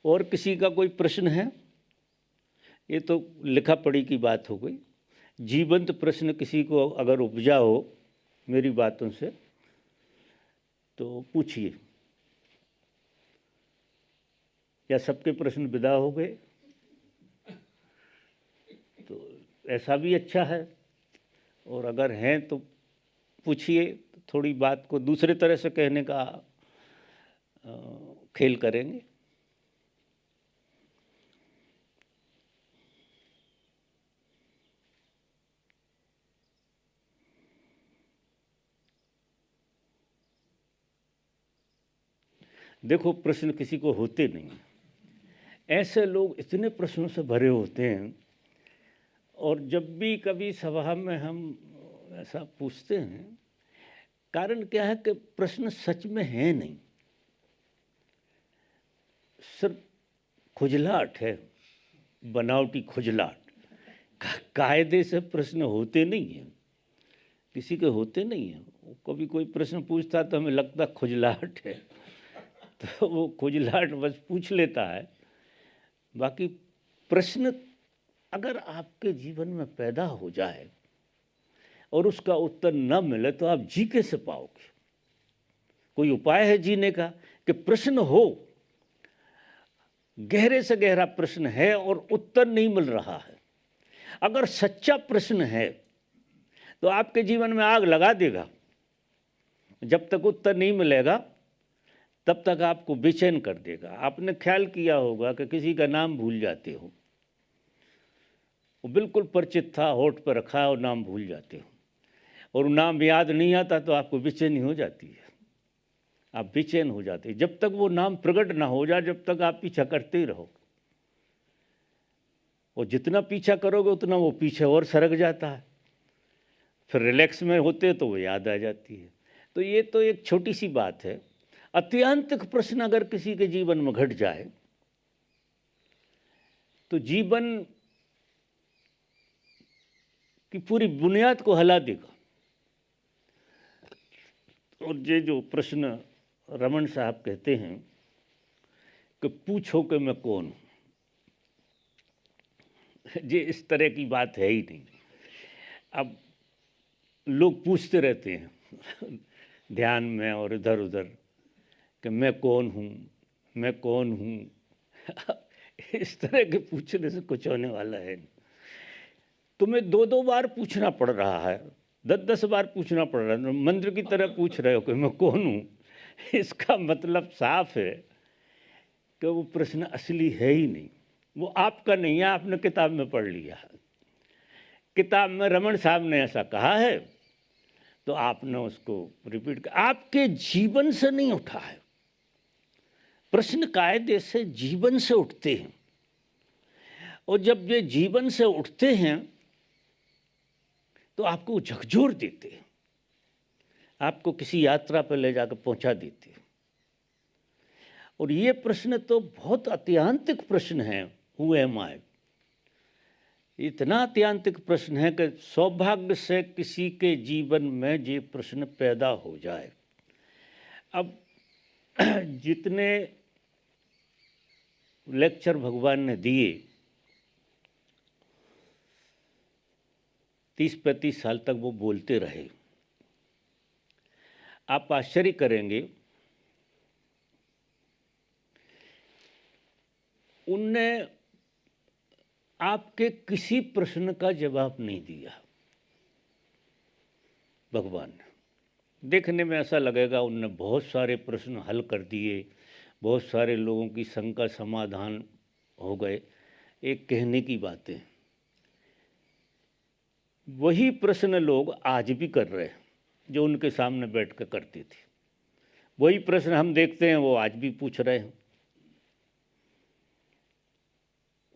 और किसी का कोई प्रश्न है? ये तो लिखा पढ़ी की बात हो गई। जीवंत प्रश्न किसी को अगर उपजा हो मेरी बातों से तो पूछिए, या सबके प्रश्न विदा हो गए? तो ऐसा भी अच्छा है, और अगर हैं तो पूछिए, थोड़ी बात को दूसरे तरह से कहने का खेल करेंगे। देखो, प्रश्न किसी को होते नहीं, ऐसे लोग इतने प्रश्नों से भरे होते हैं, और जब भी कभी सभा में हम ऐसा पूछते हैं, कारण क्या है कि प्रश्न सच में है नहीं, सिर्फ खुजलाहट है, बनावटी खुजलाहट। कायदे से प्रश्न होते नहीं हैं, किसी के होते नहीं हैं। कभी कोई प्रश्न पूछता तो हमें लगता खुजलाहट है, तो वो खुजलाहट बस पूछ लेता है। बाकी प्रश्न अगर आपके जीवन में पैदा हो जाए और उसका उत्तर न मिले तो आप जी कैसे पाओगे? कोई उपाय है जीने का कि प्रश्न हो, गहरे से गहरा प्रश्न है और उत्तर नहीं मिल रहा है। अगर सच्चा प्रश्न है तो आपके जीवन में आग लगा देगा। जब तक उत्तर नहीं मिलेगा तब तक आपको बेचैन कर देगा। आपने ख्याल किया होगा कि किसी का नाम भूल जाते हो, वो बिल्कुल परिचित था, होठ पर रखा है और नाम भूल जाते हो, और नाम याद नहीं आता तो आपको बेचैनी हो जाती है, आप बेचैन हो जाते हैं। जब तक वो नाम प्रकट ना हो जाए जब तक आप पीछा करते ही रहो, और जितना पीछा करोगे उतना वो पीछे और सरक जाता है। फिर रिलैक्स में होते तो वो याद आ जाती है। तो ये तो एक छोटी सी बात है। अत्यांतिक प्रश्न अगर किसी के जीवन में घट जाए तो जीवन की पूरी बुनियाद को हिला देगा। और ये जो प्रश्न रमन साहब कहते हैं कि पूछो कि मैं कौन हूँ, ये इस तरह की बात है ही नहीं। अब लोग पूछते रहते हैं ध्यान में और इधर उधर कि मैं कौन हूँ, मैं कौन हूँ। इस तरह के पूछने से कुछ होने वाला है नहीं। तुम्हें 2-2 बार पूछना पड़ रहा है, 10-10 बार पूछना पड़ रहा है, मंत्र की तरह पूछ रहे हो कि मैं कौन हूँ। इसका मतलब साफ है कि वो प्रश्न असली है ही नहीं, वो आपका नहीं है, आपने किताब में पढ़ लिया है। किताब में रमन साहब ने ऐसा कहा है तो आपने उसको रिपीट कर, आपके जीवन से नहीं उठा है। प्रश्न कायदे से जीवन से उठते हैं, और जब ये जीवन से उठते हैं तो आपको झकझोर देते हैं, आपको किसी यात्रा पर ले जाकर पहुंचा देते हैं। और ये प्रश्न तो बहुत अत्यांतिक प्रश्न है, हु एम आई। इतना अत्यांतिक प्रश्न है कि सौभाग्य से किसी के जीवन में ये प्रश्न पैदा हो जाए। अब जितने लेक्चर भगवान ने दिए 30-35 साल तक वो बोलते रहे। आप आश्चर्य करेंगे, उनने आपके किसी प्रश्न का जवाब नहीं दिया। भगवान ने, देखने में ऐसा लगेगा उनने बहुत सारे प्रश्न हल कर दिए, बहुत सारे लोगों की शंका समाधान हो गए। एक कहने की बातें, वही प्रश्न लोग आज भी कर रहे हैं जो उनके सामने बैठ कर करते थे। वही प्रश्न हम देखते हैं वो आज भी पूछ रहे हैं।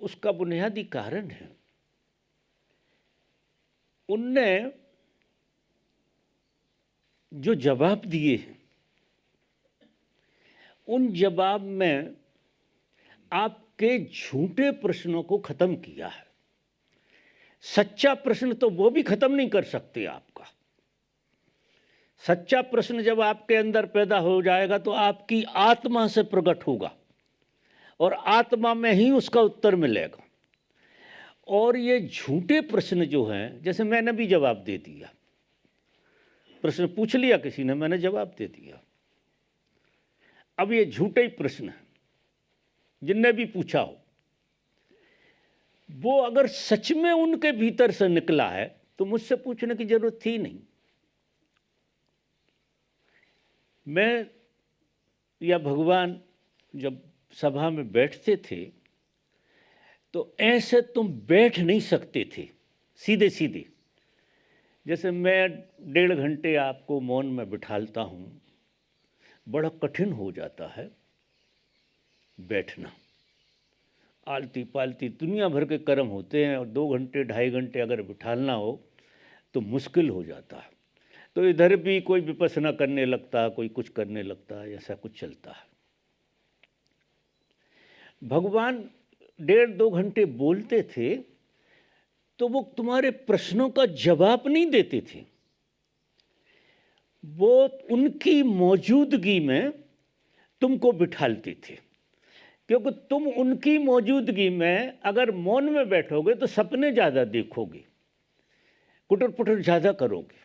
उसका बुनियादी कारण है उनने जो जवाब दिए हैं, उन जवाब में आपके झूठे प्रश्नों को खत्म किया है। सच्चा प्रश्न तो वो भी खत्म नहीं कर सकते आपका। सच्चा प्रश्न जब आपके अंदर पैदा हो जाएगा तो आपकी आत्मा से प्रकट होगा, और आत्मा में ही उसका उत्तर मिलेगा। और ये झूठे प्रश्न जो हैं, जैसे मैंने भी जवाब दे दिया, प्रश्न पूछ लिया किसी ने, मैंने जवाब दे दिया। अब ये झूठे ही प्रश्न हैं, जिनने भी पूछा हो, वो अगर सच में उनके भीतर से निकला है तो मुझसे पूछने की जरूरत थी नहीं। मैं या भगवान जब सभा में बैठते थे तो ऐसे तुम बैठ नहीं सकते थे सीधे सीधे। जैसे मैं 1.5 घंटे आपको मौन में बिठालता हूँ, बड़ा कठिन हो जाता है बैठना। आलती पालती दुनिया भर के कर्म होते हैं और 2 घंटे 2.5 घंटे अगर बिठालना हो तो मुश्किल हो जाता है। तो इधर भी कोई विपස්සना करने लगता है, कोई कुछ करने लगता है, ऐसा कुछ चलता है। भगवान 1.5-2 घंटे बोलते थे तो वो तुम्हारे प्रश्नों का जवाब नहीं देते थे, वो उनकी मौजूदगी में तुमको बिठालते थे। क्योंकि तुम उनकी मौजूदगी में अगर मौन में बैठोगे तो सपने ज़्यादा देखोगे, कुटर पुटर ज़्यादा करोगे।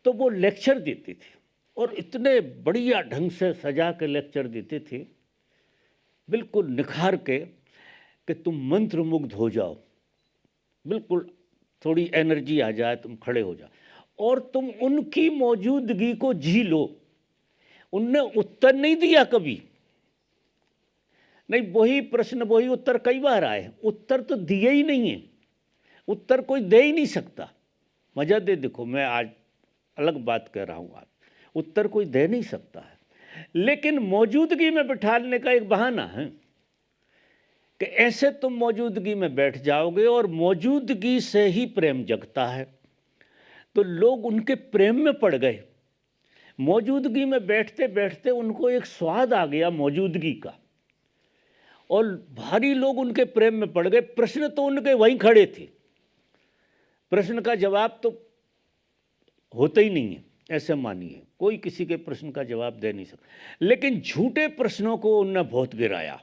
तो वो लेक्चर देते थे और इतने बढ़िया ढंग से सजा के लेक्चर देते थे, बिल्कुल निखार के, कि तुम मंत्र मुग्ध हो जाओ, बिल्कुल थोड़ी एनर्जी आ जाए, तुम खड़े हो जाओ और तुम उनकी मौजूदगी को जी लो। उनने उत्तर नहीं दिया कभी, नहीं वही प्रश्न वही उत्तर कई बार आए, उत्तर तो दिए ही नहीं है, उत्तर कोई दे ही नहीं सकता। मजा दे देखो, मैं आज अलग बात कह रहा हूँ, आज उत्तर कोई दे नहीं सकता है, लेकिन मौजूदगी में बिठाने का एक बहाना है कि ऐसे तुम मौजूदगी में बैठ जाओगे और मौजूदगी से ही प्रेम जगता है। तो लोग उनके प्रेम में पड़ गए। मौजूदगी में बैठते बैठते उनको एक स्वाद आ गया मौजूदगी का और भारी लोग उनके प्रेम में पड़ गए। प्रश्न तो उनके वहीं खड़े थे, प्रश्न का जवाब तो होता ही नहीं है, ऐसे मानिए, कोई किसी के प्रश्न का जवाब दे नहीं सकता। लेकिन झूठे प्रश्नों को उनने बहुत गिराया,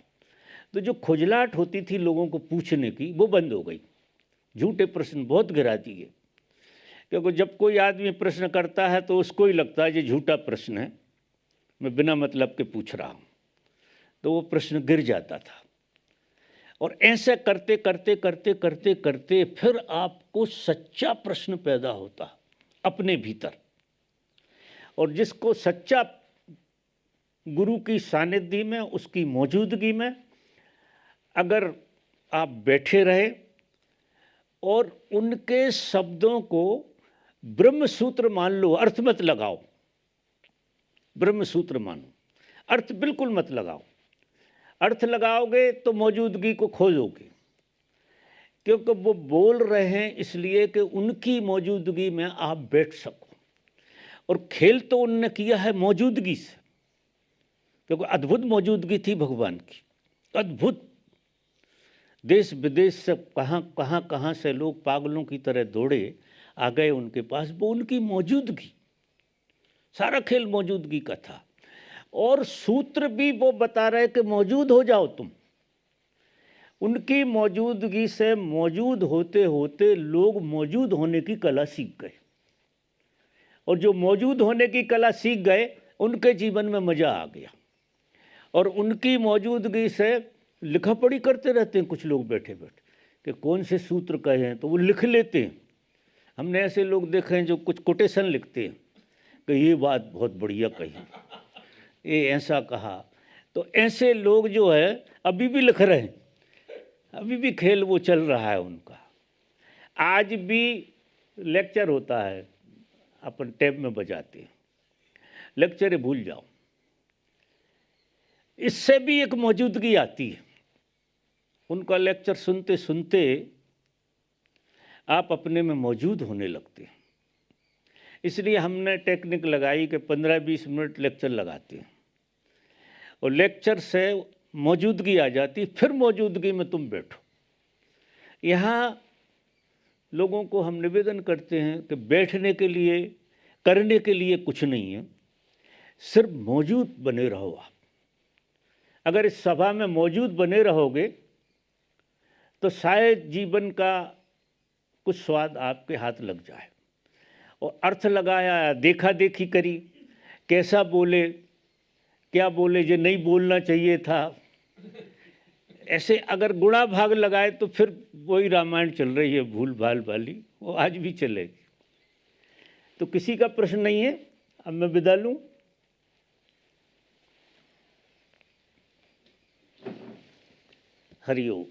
तो जो खुजलाहट होती थी लोगों को पूछने की वो बंद हो गई। झूठे प्रश्न बहुत गिराती है, क्योंकि जब कोई आदमी प्रश्न करता है तो उसको ही लगता है ये झूठा प्रश्न है, मैं बिना मतलब के पूछ रहा हूँ, तो वो प्रश्न गिर जाता था। और ऐसे करते करते करते करते करते फिर आपको सच्चा प्रश्न पैदा होता अपने भीतर। और जिसको सच्चा गुरु की सानिध्य में, उसकी मौजूदगी में अगर आप बैठे रहे और उनके शब्दों को ब्रह्म सूत्र मान लो, अर्थ मत लगाओ, ब्रह्म सूत्र मानो, अर्थ बिल्कुल मत लगाओ। अर्थ लगाओगे तो मौजूदगी को खोजोगे, क्योंकि वो बोल रहे हैं इसलिए कि उनकी मौजूदगी में आप बैठ सको। और खेल तो उनने किया है मौजूदगी से, क्योंकि अद्भुत मौजूदगी थी भगवान की, अद्भुत। देश विदेश से कहाँ से लोग पागलों की तरह दौड़े आ गए उनके पास, वो उनकी मौजूदगी, सारा खेल मौजूदगी का था। और सूत्र भी वो बता रहे कि मौजूद हो जाओ तुम। उनकी मौजूदगी से मौजूद होते होते लोग मौजूद होने की कला सीख गए, और जो मौजूद होने की कला सीख गए उनके जीवन में मज़ा आ गया। और उनकी मौजूदगी से लिखा पढ़ी करते रहते हैं कुछ लोग बैठे बैठे कि कौन से सूत्र कहे हैं तो वो लिख लेते हैं। हमने ऐसे लोग देखे हैं जो कुछ कोटेशन लिखते हैं कि ये बात बहुत बढ़िया कही, ये ऐसा कहा। तो ऐसे लोग जो है अभी भी लिख रहे हैं, अभी भी खेल वो चल रहा है उनका। आज भी लेक्चर होता है, अपन टैब में बजाते हैं, लेक्चर भूल जाओ, इससे भी एक मौजूदगी आती है। उनका लेक्चर सुनते सुनते आप अपने में मौजूद होने लगते हैं। इसलिए हमने टेक्निक लगाई कि 15-20 मिनट लेक्चर लगाते हैं और लेक्चर से मौजूदगी आ जाती, फिर मौजूदगी में तुम बैठो। यहाँ लोगों को हम निवेदन करते हैं कि बैठने के लिए, करने के लिए कुछ नहीं है, सिर्फ मौजूद बने रहो आप। अगर इस सभा में मौजूद बने रहोगे तो शायद जीवन का कुछ स्वाद आपके हाथ लग जाए। और अर्थ लगाया, देखा देखी करी, कैसा बोले, क्या बोले, जो नहीं बोलना चाहिए था, ऐसे अगर गुणा भाग लगाए तो फिर वही रामायण चल रही है भूल भाल वाली, वो आज भी चलेगी। तो किसी का प्रश्न नहीं है, अब मैं विदा लूं। हरिओम।